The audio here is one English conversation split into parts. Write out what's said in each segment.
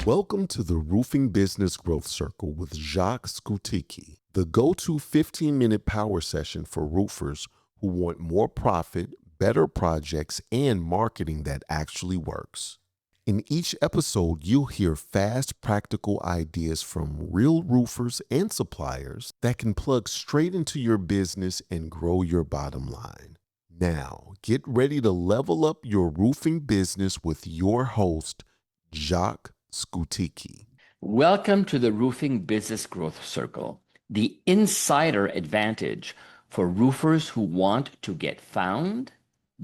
Welcome to the Roofing Business Growth Circle with Jacques Skuteeki, the go-to 15-minute power session for roofers who want more profit, better projects, and marketing that actually works. In each episode, you'll hear fast, practical ideas from real roofers and suppliers that can plug straight into your business and grow your bottom line. Now, get ready to level up your roofing business with your host, Jacques Skuteeki. Welcome to the Roofing Business Growth Circle, the insider advantage for roofers who want to get found,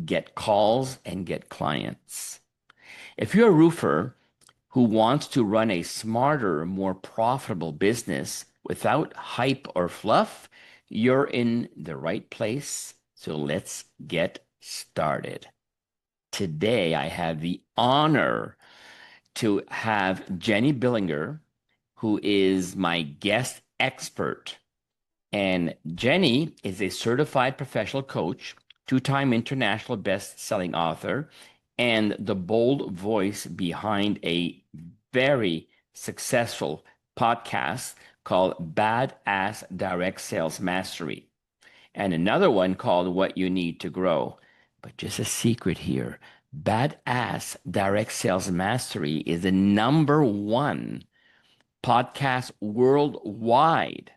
get calls, and get clients. If you're a roofer who wants to run a smarter, more profitable business without hype or fluff, you're in the right place. So let's get started. Today, I have the honor to have Jennie Bellinger, who is my guest expert. And Jennie is a certified professional coach, two-time international best-selling author, and the bold voice behind a very successful podcast called Badass Direct Sales Mastery, and another one called What You Need to Grow. But just a secret here. Badass Direct Sales Mastery is the #1 podcast worldwide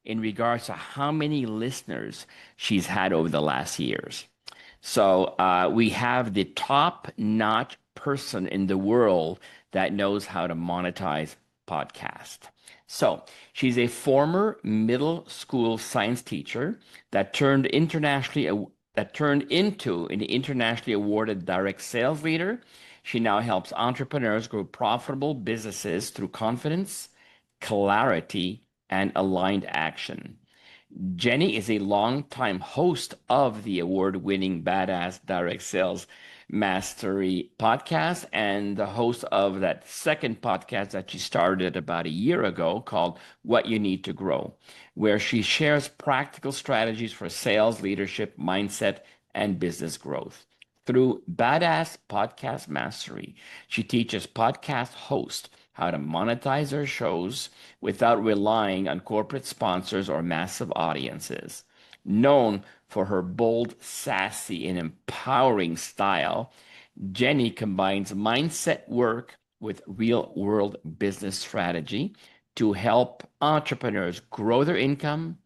in regards to how many listeners she's had over the last years. So we have the top-notch person in the world that knows how to monetize podcast. So she's a former middle school science teacher that turned into an internationally awarded direct sales leader. She now helps entrepreneurs grow profitable businesses through confidence, clarity, and aligned action. Jennie is a longtime host of the award-winning Badass Direct Sales Mastery podcast and the host of that second podcast that she started about a year ago called What You Need to Grow, where she shares practical strategies for sales, leadership, mindset, and business growth. Through Badass Podcast Mastery, she teaches podcast hosts how to monetize their shows without relying on corporate sponsors or massive audiences. Known for her bold, sassy, and empowering style, Jennie combines mindset work with real-world business strategy to help entrepreneurs grow their income,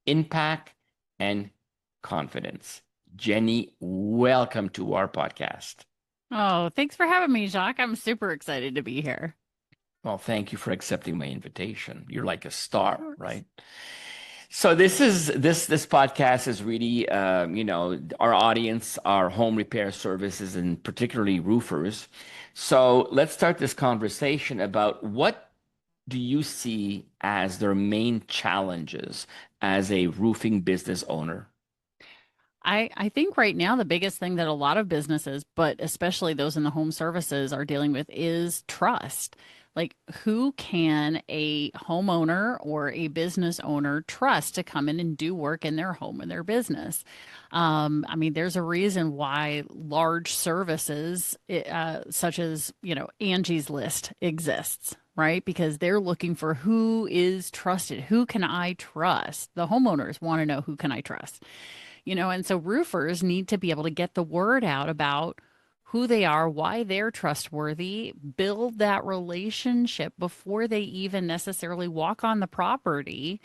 impact, and confidence. Jennie, welcome to our podcast. Oh, thanks for having me, Jacques. I'm super excited to be here. Well, thank you for accepting my invitation. You're like a star, right? So this podcast is really, our audience, our home repair services, and particularly roofers. So let's start this conversation about what do you see as their main challenges as a roofing business owner? I think right now the biggest thing that a lot of businesses, but especially those in the home services, are dealing with is trust. Like, who can a homeowner or a business owner trust to come in and do work in their home and their business? I mean, there's a reason why large services, such as, Angie's List exists, right? Because they're looking for who is trusted. Who can I trust? The homeowners want to know, who can I trust? And so roofers need to be able to get the word out about who they are, why they're trustworthy, build that relationship before they even necessarily walk on the property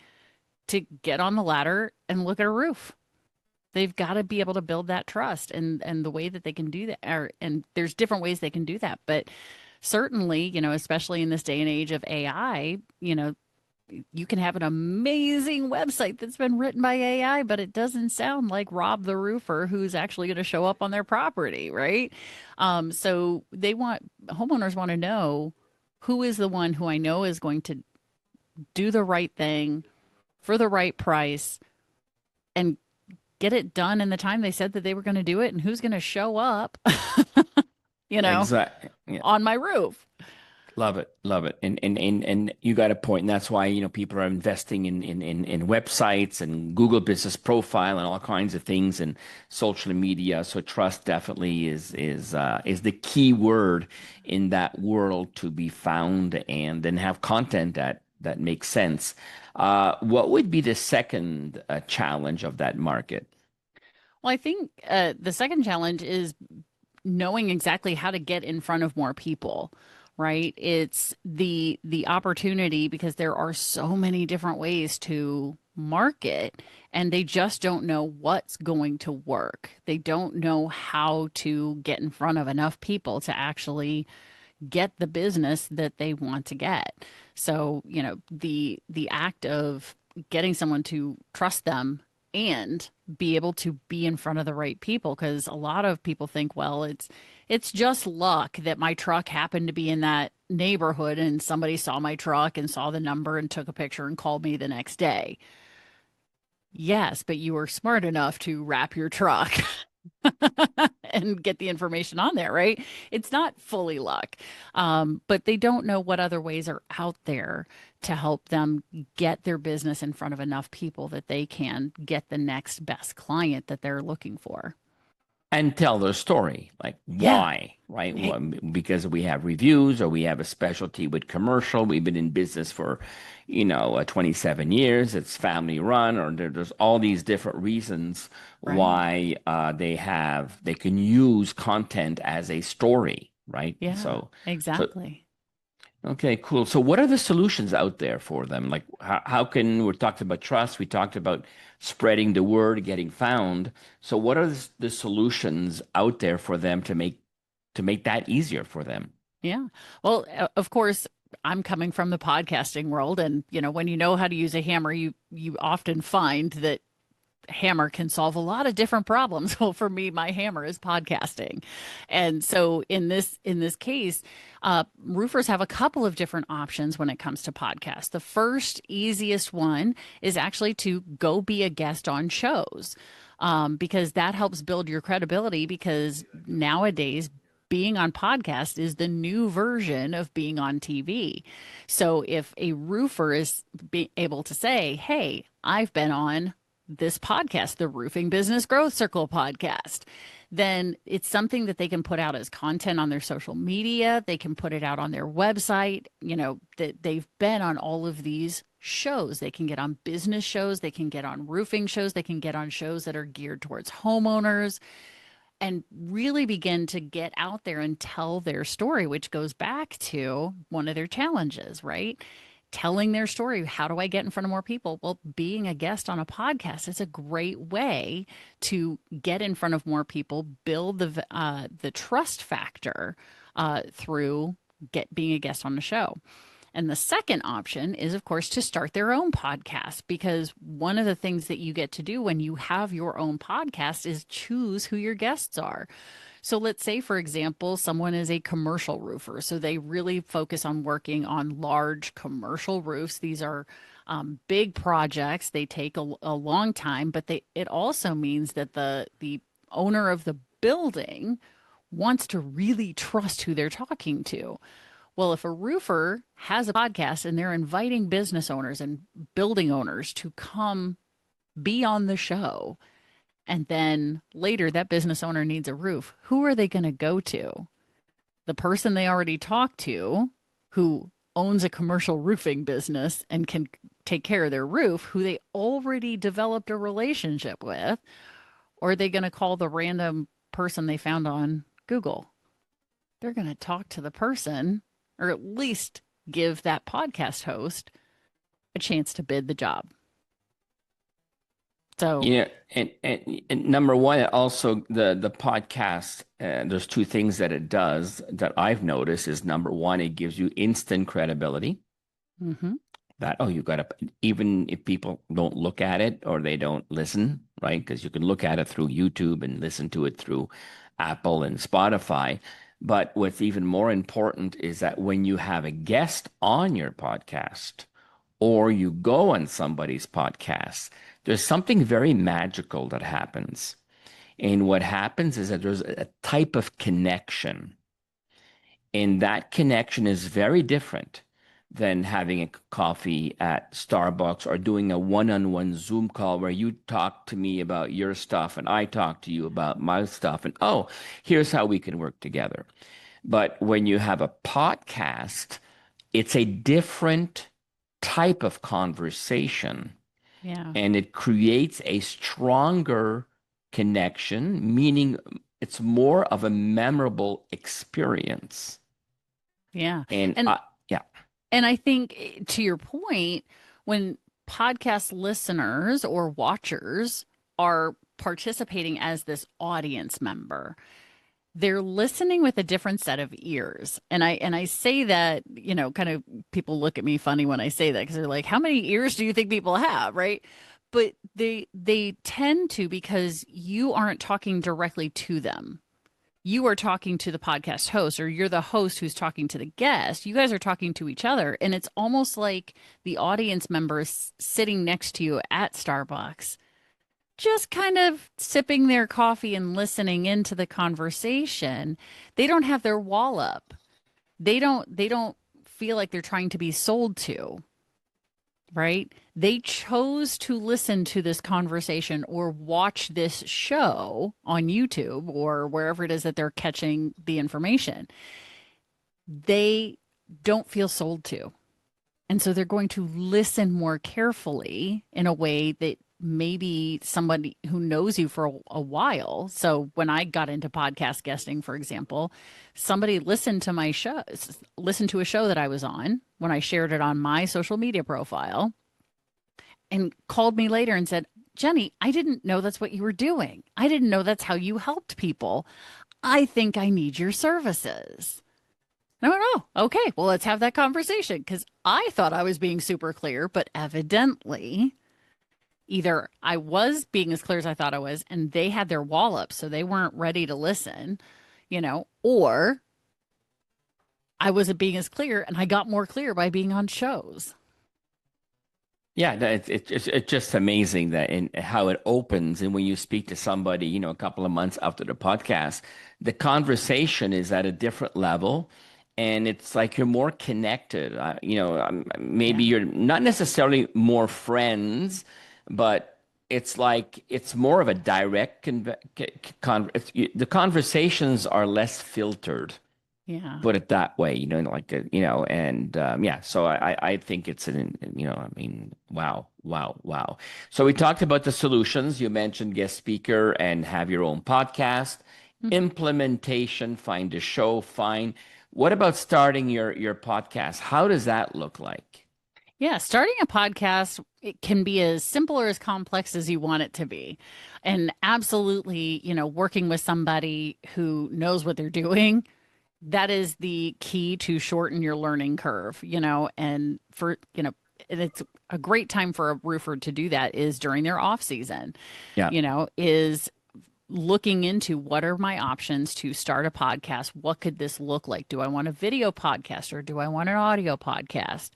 to get on the ladder and look at a roof. They've got to be able to build that trust, and the way that they can do that, and there's different ways they can do that, but certainly, especially in this day and age of AI, you can have an amazing website that's been written by AI, but it doesn't sound like Rob the roofer who's actually going to show up on their property, right? So homeowners want to know, who is the one who I know is going to do the right thing for the right price and get it done in the time they said that they were going to do it, and who's going to show up, Exactly. Yeah. on my roof. Love it, love it, and you got a point. And that's why, people are investing in websites and Google Business Profile and all kinds of things and social media. So trust definitely is the key word in that world to be found, and then have content that makes sense. What would be the second challenge of that market? Well, I think the second challenge is knowing exactly how to get in front of more people, right? It's the opportunity because there are so many different ways to market and they just don't know what's going to work. They don't know how to get in front of enough people to actually get the business that they want to get. So, the act of getting someone to trust them and be able to be in front of the right people, because a lot of people think, well, it's just luck that my truck happened to be in that neighborhood and somebody saw my truck and saw the number and took a picture and called me the next day. Yes, but you were smart enough to wrap your truck and get the information on there, right? It's not fully luck. But they don't know what other ways are out there to help them get their business in front of enough people that they can get the next best client that they're looking for. And tell their story, like Yeah. why, right? Hey, Because we have reviews, or we have a specialty with commercial. We've been in business for, 27 years. It's family run, or there's all these different reasons right. why they can use content as a story, right? Yeah, So exactly. okay, cool. So what are the solutions out there for them? Like how can we talked about trust, we talked about spreading the word, getting found. So what are the solutions out there for them to make that easier for them? Yeah. Well, of course, I'm coming from the podcasting world, and when you know how to use a hammer, you often find that hammer can solve a lot of different problems. Well, for me, my hammer is podcasting. And so in this case, roofers have a couple of different options when it comes to podcasts. The first easiest one is actually to go be a guest on shows. Because that helps build your credibility because nowadays being on podcast is the new version of being on TV. So if a roofer is able to say, "Hey, I've been on this podcast, the Roofing Business Growth Circle podcast," then it's something that they can put out as content on their social media. They can put it out on their website, that they've been on all of these shows. They can get on business shows, they can get on roofing shows, they can get on shows that are geared towards homeowners and really begin to get out there and tell their story, which goes back to one of their challenges, right? Telling their story. How do I get in front of more people? Well, being a guest on a podcast is a great way to get in front of more people, build the trust factor through being a guest on the show. And the second option is, of course, to start their own podcast, because one of the things that you get to do when you have your own podcast is choose who your guests are. So let's say, for example, someone is a commercial roofer. So they really focus on working on large commercial roofs. These are big projects. They take a long time, but it also means that the owner of the building wants to really trust who they're talking to. Well, if a roofer has a podcast and they're inviting business owners and building owners to come be on the show, and then later that business owner needs a roof, who are they going to go to? The person they already talked to, who owns a commercial roofing business and can take care of their roof, who they already developed a relationship with, or are they going to call the random person they found on Google? They're going to talk to the person, or at least give that podcast host a chance to bid the job. So, Yeah, and number one, also the podcast. There's two things that it does that I've noticed is number one, it gives you instant credibility. mhm, That you got to, even if people don't look at it or they don't listen, right? Because you can look at it through YouTube and listen to it through Apple and Spotify. But what's even more important is that when you have a guest on your podcast or you go on somebody's podcast, there's something very magical that happens. And what happens is that there's a type of connection. And that connection is very different than having a coffee at Starbucks or doing a one-on-one Zoom call where you talk to me about your stuff and I talk to you about my stuff. And oh, here's how we can work together. But when you have a podcast, it's a different type of conversation Yeah. and it creates a stronger connection, meaning it's more of a memorable experience. Yeah. And And yeah, and I think to your point, when podcast listeners or watchers are participating as this audience member, they're listening with a different set of ears. And I say that, kind of people look at me funny when I say that because they're like, how many ears do you think people have, right? But they tend to because you aren't talking directly to them. You are talking to the podcast host, or you're the host who's talking to the guest. You guys are talking to each other. And it's almost like the audience members sitting next to you at Starbucks, just kind of sipping their coffee and listening into the conversation. They don't have their wall up. They don't feel like they're trying to be sold to, right? They chose to listen to this conversation or watch this show on YouTube or wherever it is that they're catching the information. They don't feel sold to. And so they're going to listen more carefully in a way that maybe somebody who knows you for a while. So when I got into podcast guesting, for example, somebody listened to my show, listened to a show that I was on when I shared it on my social media profile and called me later and said, Jennie, I didn't know that's what you were doing. I didn't know that's how you helped people. I think I need your services. And I went, oh, okay, well, let's have that conversation because I thought I was being super clear, but evidently either I was being as clear as I thought I was, and they had their wall up, so they weren't ready to listen, or I wasn't being as clear and I got more clear by being on shows. yeah, it's just amazing that in how it opens. And when you speak to somebody, a couple of months after the podcast, the conversation is at a different level. And it's like you're more connected. Maybe Yeah. you're not necessarily more friends, but it's like it's more of a direct the conversations are less filtered, Yeah. put it that way, and yeah, so I think it's wow, wow, wow. So we talked about the solutions. You mentioned guest speaker and have your own podcast, Mhm. implementation, find a show, fine. What about starting your podcast? How does that look like? Yeah, starting a podcast, it can be as simple or as complex as you want it to be. And absolutely, working with somebody who knows what they're doing, that is the key to shorten your learning curve, and and it's a great time for a roofer to do that is during their off season, Yeah. is looking into what are my options to start a podcast. What could this look like? Do I want a video podcast or do I want an audio podcast?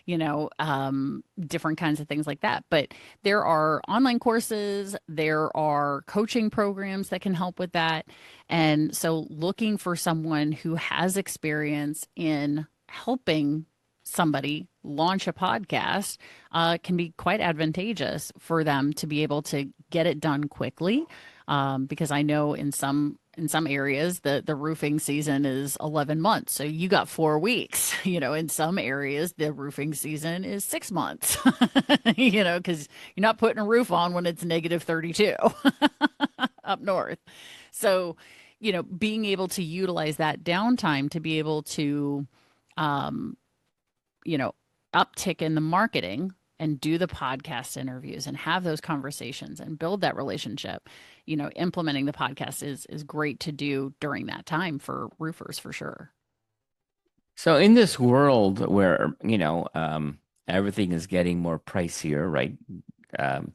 Different kinds of things like that. But there are online courses, there are coaching programs that can help with that. And so looking for someone who has experience in helping somebody launch a podcast can be quite advantageous for them to be able to get it done quickly, because I know in some areas the roofing season is 11 months. So you got 4 weeks. In some areas the roofing season is 6 months. Because you're not putting a roof on when it's negative 32 up north. So, being able to utilize that downtime to be able to um, you know, uptick in the marketing and do the podcast interviews and have those conversations and build that relationship, implementing the podcast is great to do during that time for roofers for sure. So in this world where, everything is getting more pricier, right? Um,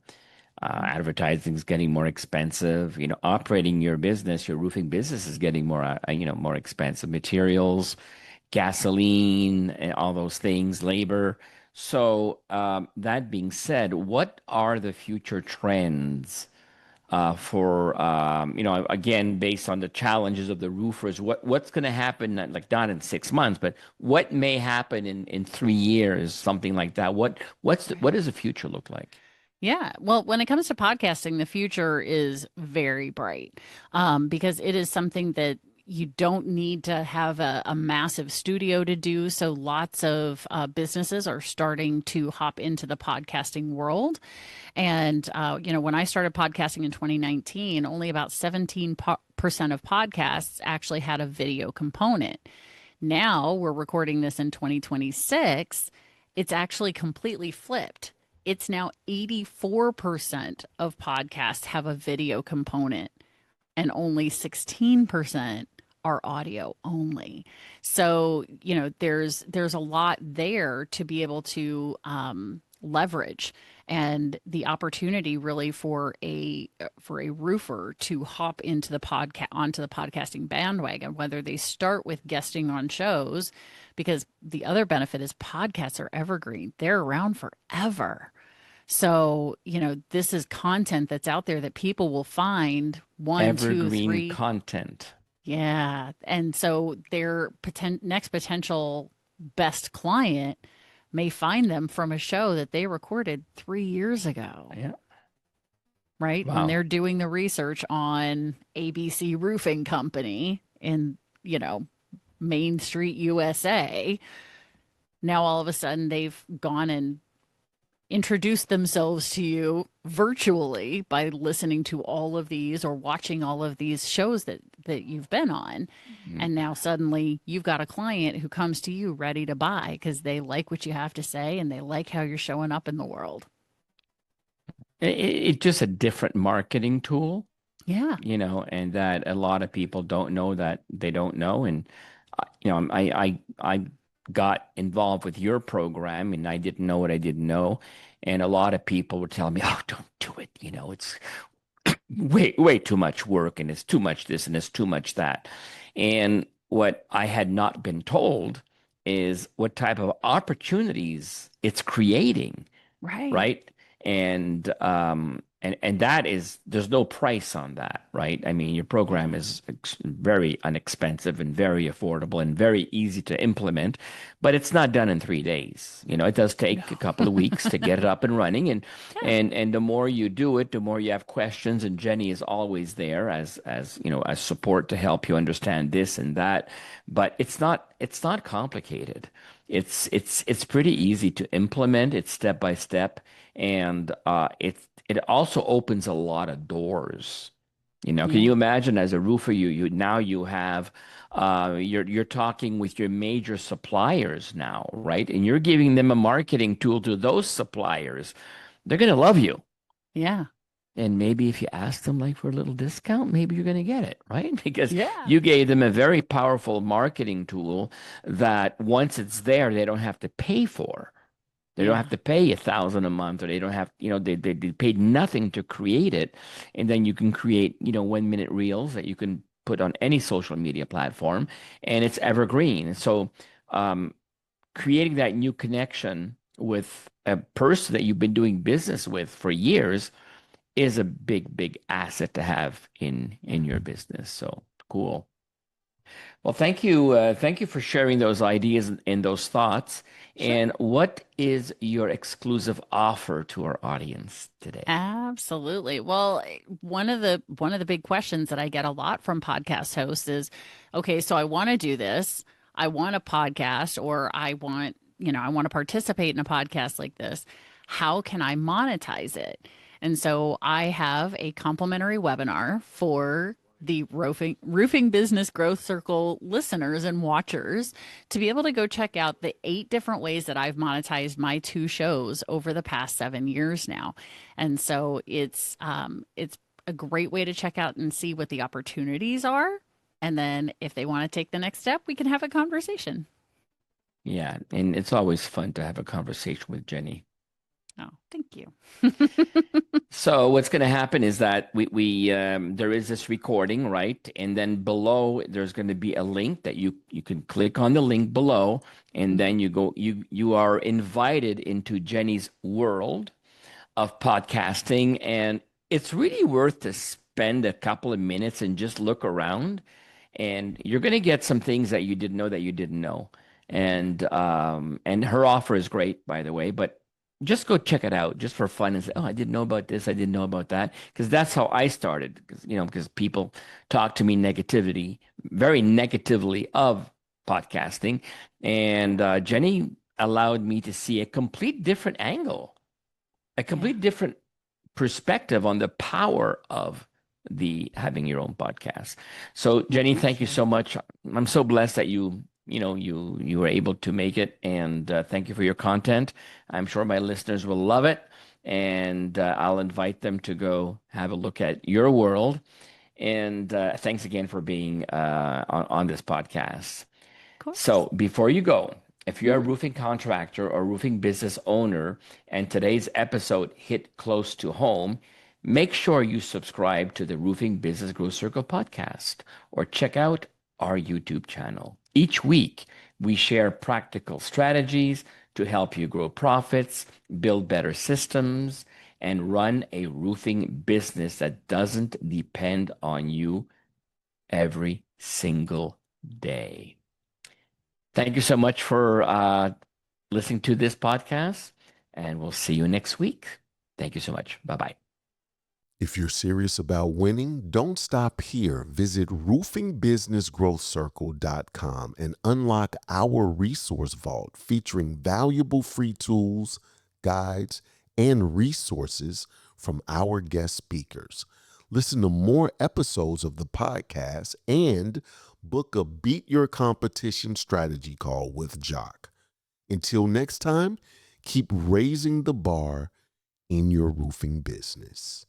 Advertising is getting more expensive. Operating your business, your roofing business is getting more expensive. Materials, gasoline, and all those things, labor. So that being said, what are the future trends for again, based on the challenges of the roofers, what's going to happen, not in 6 months, but what may happen in 3 years, something like that. What does the future look like? Yeah. Well, when it comes to podcasting, the future is very bright, because it is something that you don't need to have a massive studio to do. So lots of businesses are starting to hop into the podcasting world. And, when I started podcasting in 2019, only about 17% of podcasts actually had a video component. Now we're recording this in 2026. It's actually completely flipped. It's now 84% of podcasts have a video component and only 16% are audio only. So, there's a lot there to be able to leverage, and the opportunity really for a roofer to hop into the podcast onto the podcasting bandwagon, whether they start with guesting on shows, because the other benefit is podcasts are evergreen. They're around forever. So, this is content that's out there that people will find one, two, Evergreen three. content. Yeah. And so their next potential best client may find them from a show that they recorded 3 years ago, Yeah. right? When Wow. they're doing the research on ABC Roofing Company in, Main Street, USA. Now all of a sudden they've gone and introduce themselves to you virtually by listening to all of these or watching all of these shows that you've been on. And now suddenly you've got a client who comes to you ready to buy because they like what you have to say and they like how you're showing up in the world. It's just a different marketing tool, Yeah. and that a lot of people don't know that they don't know. And I got involved with your program and I didn't know what I didn't know. And a lot of people were telling me, "Oh, don't do it. It's way too much work and it's too much this and it's too much that." And what I had not been told is what type of opportunities it's creating, Right. right? And that is, there's no price on that, right? I mean, your program Yeah. is very inexpensive and very affordable and very easy to implement, but it's not done in 3 days. It does take a couple of weeks to get it up and running, and Yeah. and the more you do it, the more you have questions, and Jenny is always there as support to help you understand this and that. But it's not complicated. It's pretty easy to implement. It's step by step, and it also opens a lot of doors. Can Yeah. you imagine, as a roofer, you have you're talking with your major suppliers now, right? And you're giving them a marketing tool to those suppliers. They're gonna love you. Yeah. And maybe if you ask them like for a little discount, maybe you're going to get it, right? Because Yeah. you gave them a very powerful marketing tool that once it's there, they don't have to pay for. They don't have Yeah. to pay 1,000 a month, or they don't have, they paid nothing to create it. And then you can create, 1 minute reels that you can put on any social media platform, and it's evergreen. So, um, creating that new connection with a person that you've been doing business with for years is a big asset to have in Yeah. your business. So cool. Well, thank you for sharing those ideas and those thoughts. Sure. And what is your exclusive offer to our audience today? Absolutely. Well, one of the big questions that I get a lot from podcast hosts is, okay, so I want to do this. I want a podcast, or I want to participate in a podcast like this. How can I monetize it? And so I have a complimentary webinar for the roofing business growth circle listeners and watchers to be able to go check out the 8 different ways that I've monetized my 2 shows over the past 7 years now. And so it's a great way to check out and see what the opportunities are. And then if they want to take the next step, we can have a conversation. Yeah, and it's always fun to have a conversation with Jenny. Oh, thank you. So what's going to happen is that we there is this recording, right? And then below there's going to be a link that you can click on the link below, and then you are invited into Jenny's world of podcasting, and it's really worth to spend a couple of minutes and just look around, and you're going to get some things that you didn't know that you didn't know. And her offer is great, by the way, but just go check it out just for fun and say, oh, I didn't know about this, I didn't know about that, because that's how I started. Because people talk to me very negatively of podcasting, and Jenny allowed me to see a complete different angle, a complete different perspective on the power of the having your own podcast. So Jenny, thank you so much. I'm so blessed that you were able to make it, and thank you for your content. I'm sure my listeners will love it, and I'll invite them to go have a look at your world. And thanks again for being on this podcast. Of course. So before you go, if you're a Mhm. roofing contractor or roofing business owner and today's episode hit close to home, make sure you subscribe to the Roofing Business Growth Circle podcast or check out our YouTube channel. Each week, we share practical strategies to help you grow profits, build better systems, and run a roofing business that doesn't depend on you every single day. Thank you so much for listening to this podcast, and we'll see you next week. Thank you so much. Bye-bye. If you're serious about winning, don't stop here. Visit roofingbusinessgrowthcircle.com and unlock our resource vault featuring valuable free tools, guides, and resources from our guest speakers. Listen to more episodes of the podcast and book a Beat Your Competition strategy call with Jacques. Until next time, keep raising the bar in your roofing business.